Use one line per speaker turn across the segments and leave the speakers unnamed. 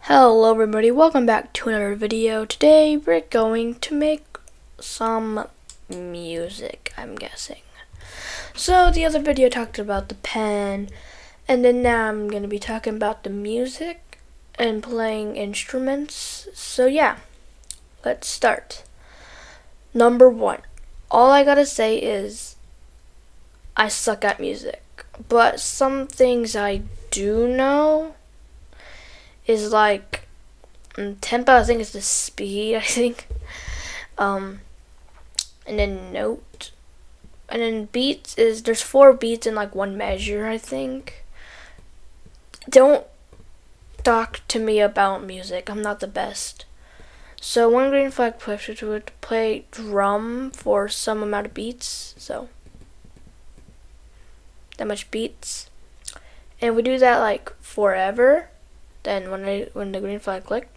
Hello everybody, welcome back to another video. Today we're going to make some music, I'm guessing. So the other video talked about the pen, and then now I'm going to be talking about the music and playing instruments. So yeah, let's start. Number 1, all I gotta say is I suck at music, but some things I do know is like tempo. I think is the speed. I think, and then note, and then beats is there's 4 beats in like one measure. I think. Don't talk to me about music. I'm not the best. So one green flag pusher would play drum for some amount of beats. So that much beats, and we do that like forever. Then when the green flag clicked,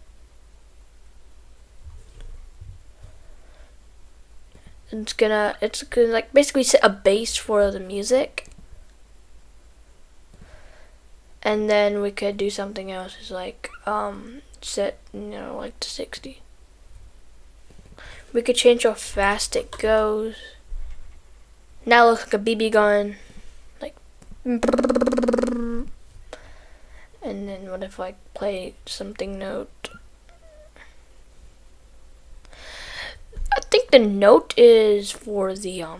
it's gonna like basically set a base for the music, and then we could do something else. Is like set like to 60. We could change how fast it goes. Now it looks like a BB gun, like. And then what if I play something note? I think the note is for the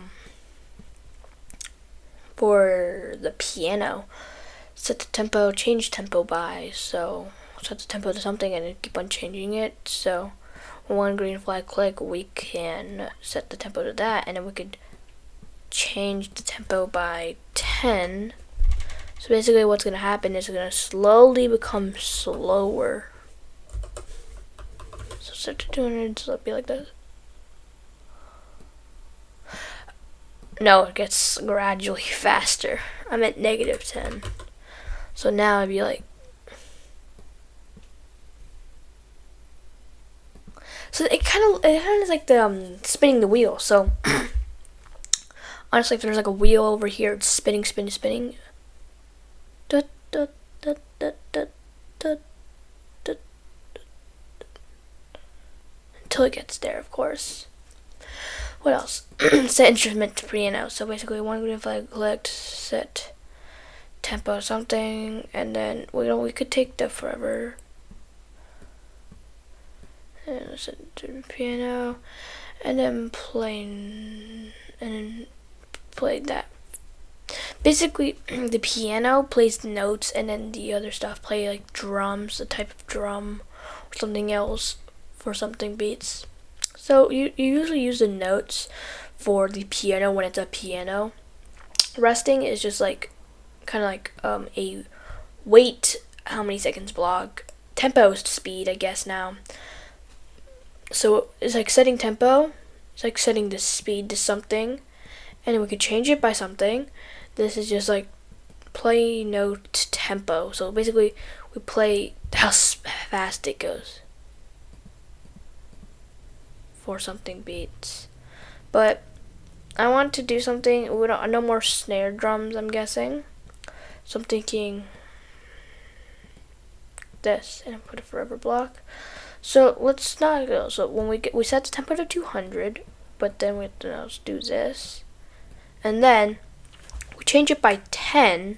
piano. Set the tempo, change tempo by. So set the tempo to something and then keep on changing it. So one green flag click, we can set the tempo to that, and then we could change the tempo by 10. So basically what's going to happen is it's going to slowly become slower. So set to 200, so it'll be like this. No, it gets gradually faster. I'm at -10. So now it'd be like. So it kind of is like the spinning the wheel. So honestly, if there's like a wheel over here, it's spinning. Until it gets there, of course. What else? Set instrument to piano. So basically, one green flag clicked, set tempo something, and then we could take the forever. And set to piano, and then play that. Basically, the piano plays the notes, and then the other stuff play like drums, a type of drum, or something else for something beats. So you usually use the notes for the piano when it's a piano. Resting is just like kind of like a wait how many seconds block. Tempo is speed, I guess now. So it's like setting tempo. It's like setting the speed to something, and then we could change it by something. This is just like play note tempo. So basically we play how fast it goes for something beats. But I want to do something. We don't no more snare drums, I'm guessing. So I'm thinking this, and I put a forever block. So let's not go. So when we set the tempo to 200, but then we have to do this, and then we change it by 10.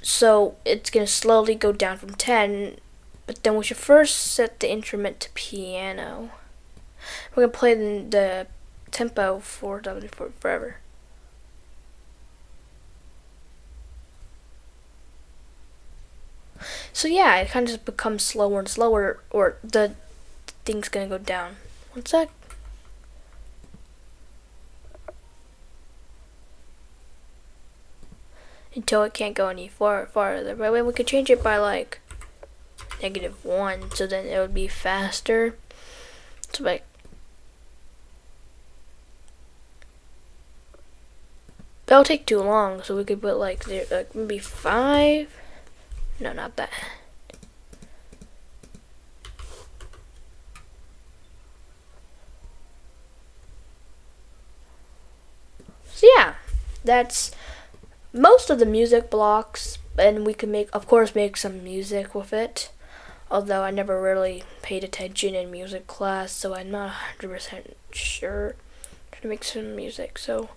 So it's gonna slowly go down from 10. But then we should first set the instrument to piano. We're gonna play the tempo for forever. So yeah, it kind of just becomes slower and slower, or the thing's gonna go down. One sec. Until it can't go any farther. But we could change it by like -1, so then it would be faster. So like. That'll take too long, so we could put like maybe 5. No, not that. So yeah, that's most of the music blocks, and we can of course make some music with it. although I never really paid attention in music class, so I'm not 100% sure to make some music. So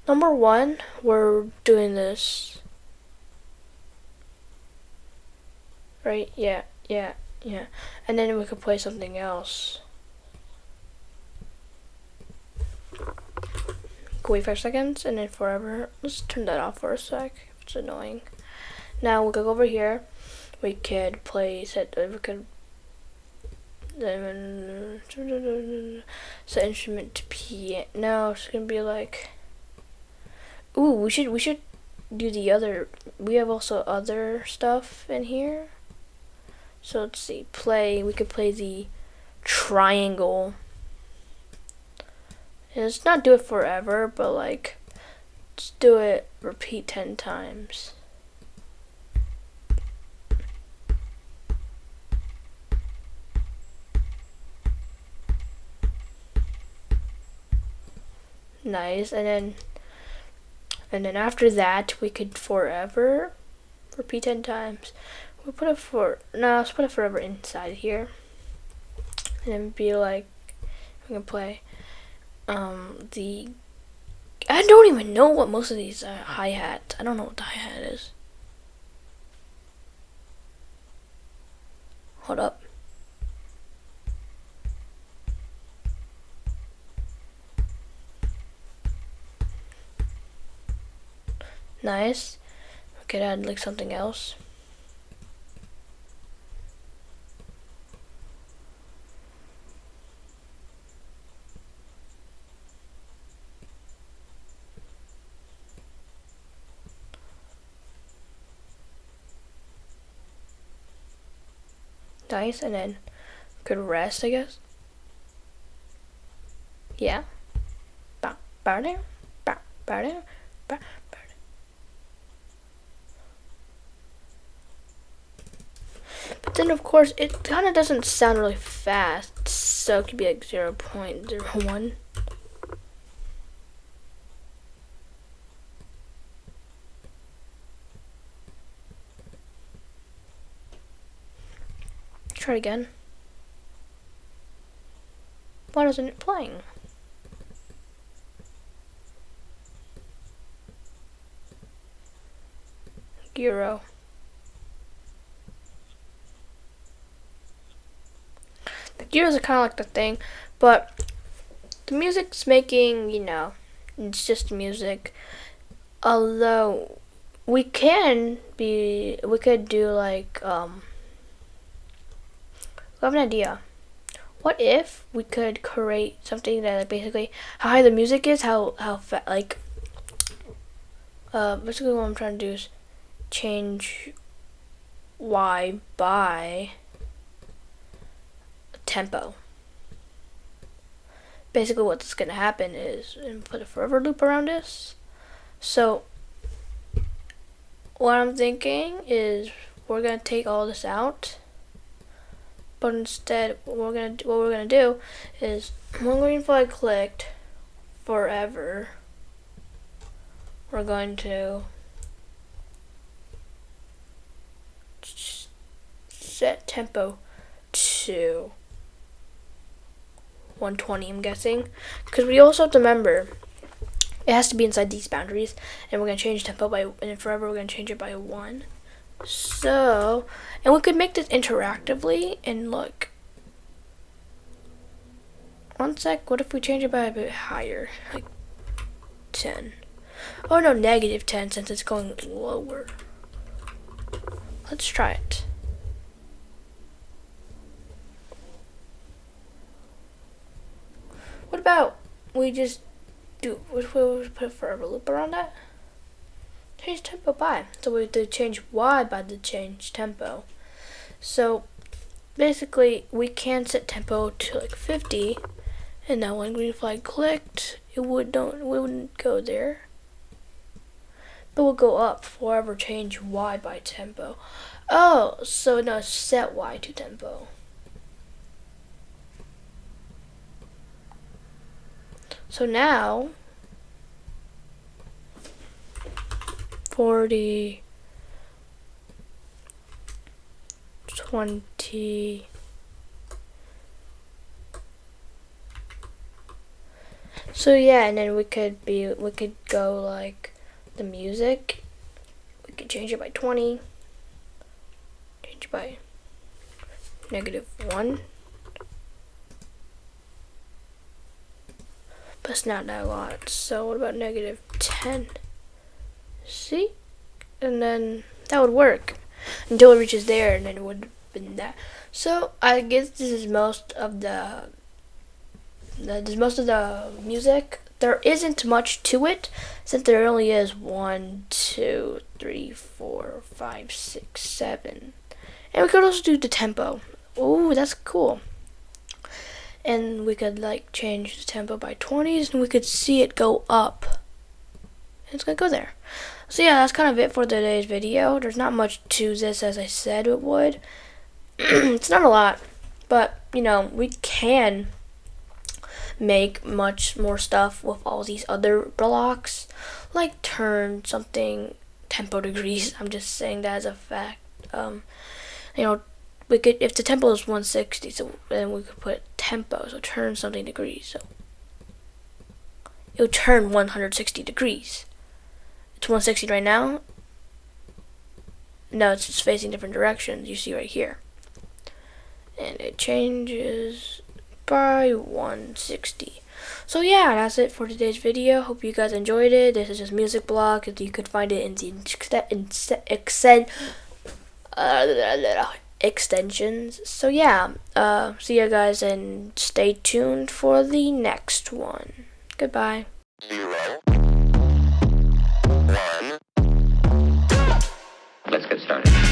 number one, we're doing this, right? Yeah, and then we could play something else. Wait 5 seconds and then forever. Let's turn that off for a sec. It's annoying. Now we could go over here. We could play set instrument to piano. No, it's gonna be like, ooh, we should do the other. We have also other stuff in here. So let's see. We could play the triangle. And let's not do it forever, but like, let's do it, repeat 10 times. Nice. And then after that, we could forever repeat 10 times. Let's put it forever inside here. And then be like, we can play I don't even know what most of these are. Hi-hat. I don't know what the hi-hat is. Hold up. Nice. We could add like something else. Nice, and then could rest, I guess. Yeah. But then, of course, it kind of doesn't sound really fast, so it could be like 0.01. Try it again. Why isn't it playing? Gyro. The gyros are kind of like the thing, but the music's making, it's just music. Although we could do like, I have an idea. What if we could create something that like basically how high the music is, basically what I'm trying to do is change Y by tempo. Basically what's gonna happen is put a forever loop around this. So what I'm thinking is we're gonna take all this out. But instead, what we're gonna do is when green flag clicked forever, we're going to set tempo to 120. I'm guessing, because we also have to remember it has to be inside these boundaries, and we're gonna change tempo and forever we're gonna change it by 1. So, and we could make this interactively and look. One sec, what if we change it by a bit higher? Like 10. Oh no, -10 since it's going lower. Let's try it. What about we just we'll put a forever loop around that? Change tempo by. So we have to change Y by the change tempo. So basically we can set tempo to like 50, and now when green flag clicked, we wouldn't go there. But we'll go up forever change Y by tempo. Oh, so no, set Y to tempo. So now 40. 20. So yeah, and then we could go like the music. We could change it by 20. Change it by -1. But it's not that a lot. So what about -10? See? And then that would work until it reaches there, and then it would have been that. So I guess this is most of the music. There isn't much to it, since there only is 1, 2, 3, 4, 5, 6, 7. And we could also do the tempo. Ooh, that's cool. And we could like change the tempo by 20s, and we could see it go up. And it's gonna go there. So yeah, that's kind of it for today's video. There's not much to this, as I said it would. It's not a lot, but you know, we can make much more stuff with all these other blocks, like turn something tempo degrees. I'm just saying that as a fact. You know, we could, if the tempo is 160, so then we could put tempo, so turn something degrees. So it would turn 160 degrees. It's 160 right now. No, it's just facing different directions. You see right here, and it changes by 160. So yeah, that's it for today's video. Hope you guys enjoyed it. This is just music block. You could find it in the extensions. So yeah, see you guys, and stay tuned for the next one. Goodbye.
0, 1. Let's get started.